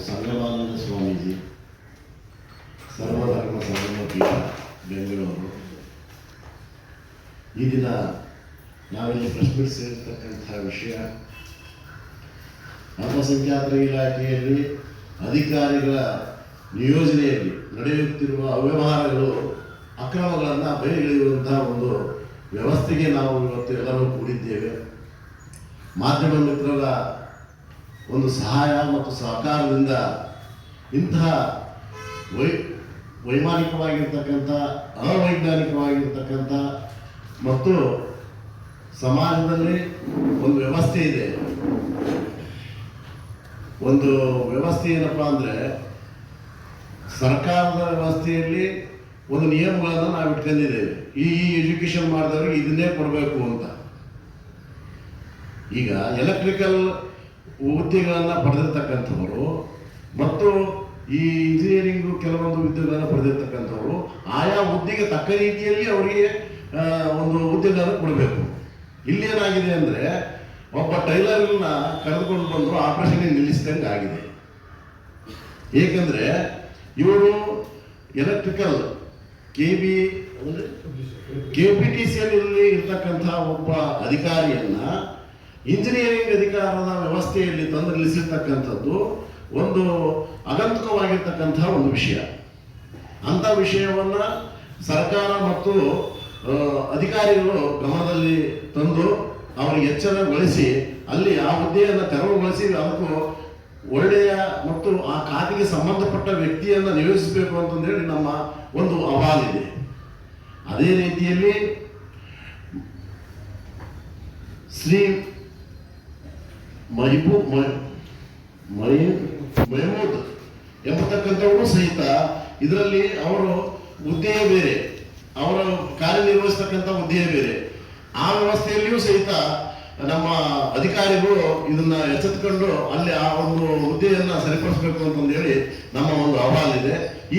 ಸಂಗಮಾನಂದ ಸ್ವಾಮೀಜಿ ಸರ್ವಧರ್ಮ ಸಂಗಮ ಪೀಠ ಬೆಂಗಳೂರು. ಈ ದಿನ ನಾವಿಲ್ಲಿ ಪ್ರೆಸ್ ಸೇರಿರ್ತಕ್ಕಂಥ ವಿಷಯ ಅಲ್ಪಸಂಖ್ಯಾತರ ಇಲಾಖೆಯಲ್ಲಿ ಅಧಿಕಾರಿಗಳ ನಿಯೋಜನೆಯಲ್ಲಿ ನಡೆಯುತ್ತಿರುವ ಅವ್ಯವಹಾರಗಳು, ಅಕ್ರಮಗಳನ್ನು ಬಯಲಿಗೆಳೆಯುವಂತಹ ಒಂದು ವ್ಯವಸ್ಥೆಗೆ ನಾವು ಇವತ್ತು ಎಲ್ಲರೂ ಕೂಡಿದ್ದೇವೆ. ಮಾಧ್ಯಮ ಮಿತ್ರರ ಒಂದು ಸಹಾಯ ಮತ್ತು ಸಹಕಾರದಿಂದ ಇಂತಹ ವೈಮಾನಿಕವಾಗಿರ್ತಕ್ಕಂಥ, ಅವೈಜ್ಞಾನಿಕವಾಗಿರ್ತಕ್ಕಂಥ ಮತ್ತು ಸಮಾಜದಲ್ಲಿ ಒಂದು ವ್ಯವಸ್ಥೆ ಇದೆ. ಒಂದು ವ್ಯವಸ್ಥೆ ಏನಪ್ಪ ಅಂದರೆ, ಸರ್ಕಾರದ ವ್ಯವಸ್ಥೆಯಲ್ಲಿ ಒಂದು ನಿಯಮಗಳನ್ನು ನಾವು ಇಟ್ಕೊಂಡಿದ್ದೇವೆ. ಈ ಎಜುಕೇಷನ್ ಮಾಡಿದವ್ರಿಗೆ ಇದನ್ನೇ ಕೊಡಬೇಕು ಅಂತ. ಈಗ ಎಲೆಕ್ಟ್ರಿಕಲ್ ಹುದ್ದೆಗಳನ್ನು ಪಡೆದಿರ್ತಕ್ಕಂಥವರು ಮತ್ತು ಈ ಇಂಜಿನಿಯರಿಂಗು ಕೆಲವೊಂದು ಹುದ್ದೆಗಳನ್ನು ಪಡೆದಿರ್ತಕ್ಕಂಥವರು ಆಯಾ ಹುದ್ದೆಗೆ ತಕ್ಕ ರೀತಿಯಲ್ಲಿ ಅವರಿಗೆ ಒಂದು ಹುದ್ದೆಗಳನ್ನು ಕೊಡಬೇಕು. ಇಲ್ಲೇನಾಗಿದೆ ಅಂದರೆ, ಒಬ್ಬ ಟೈಲರ್ನ ಕರೆದುಕೊಂಡು ಬಂದು ಆಪರೇಷನ್ಗೆ ನಿಲ್ಲಿಸಿದಂಗೆ ಆಗಿದೆ. ಏಕೆಂದರೆ ಇವರು ಎಲೆಕ್ಟ್ರಿಕಲ್ KPTCಯಲ್ಲಿ ಇರ್ತಕ್ಕಂಥ ಒಬ್ಬ ಅಧಿಕಾರಿಯನ್ನ ಇಂಜಿನಿಯರಿಂಗ್ ಅಧಿಕಾರದ ವ್ಯವಸ್ಥೆಯಲ್ಲಿ ತಂದು ನಿಲ್ಲಿಸಿರ್ತಕ್ಕಂಥದ್ದು ಒಂದು ಆಗಂತುಕವಾಗಿರ್ತಕ್ಕಂಥ ಒಂದು ವಿಷಯ. ಅಂಥ ವಿಷಯವನ್ನು ಸರ್ಕಾರ ಮತ್ತು ಅಧಿಕಾರಿಗಳು ಗಮನದಲ್ಲಿ ತಂದು ಅವರಿಗೆ ಎಚ್ಚರಗೊಳಿಸಿ ಅಲ್ಲಿ ಆ ಹುದ್ದೆಯನ್ನು ತೆರವುಗೊಳಿಸಿ ಅದಕ್ಕೂ ಒಳ್ಳೆಯ ಮತ್ತು ಆ ಖಾತೆಗೆ ಸಂಬಂಧಪಟ್ಟ ವ್ಯಕ್ತಿಯನ್ನು ನಿಯೋಜಿಸಬೇಕು ಅಂತಂದೇಳಿ ನಮ್ಮ ಒಂದು ಅಹವಾಲಿದೆ. ಅದೇ ರೀತಿಯಲ್ಲಿ ಶ್ರೀ ಮಹಮೂದ್ ಎಂಬತಕ್ಕಂಥವರು ಸಹಿತ ಇದರಲ್ಲಿ ಅವರು ಹುದ್ದೆಯೇ ಬೇರೆ, ಅವರ ಕಾರ್ಯನಿರ್ವಹಿಸ್ತಕ್ಕಂಥ ಹುದ್ದೆಯೇ ಬೇರೆ. ಆ ವ್ಯವಸ್ಥೆಯಲ್ಲಿಯೂ ಸಹಿತ ನಮ್ಮ ಅಧಿಕಾರಿಗಳು ಇದನ್ನ ಎಚ್ಚೆತ್ತುಕೊಂಡು ಅಲ್ಲಿ ಆ ಒಂದು ಹುದ್ದೆಯನ್ನು ಸರಿಪಡಿಸಬೇಕು ಅಂತಂದೇಳಿ ನಮ್ಮ ಒಂದು ಅಹವಾಲಿದೆ. ಈ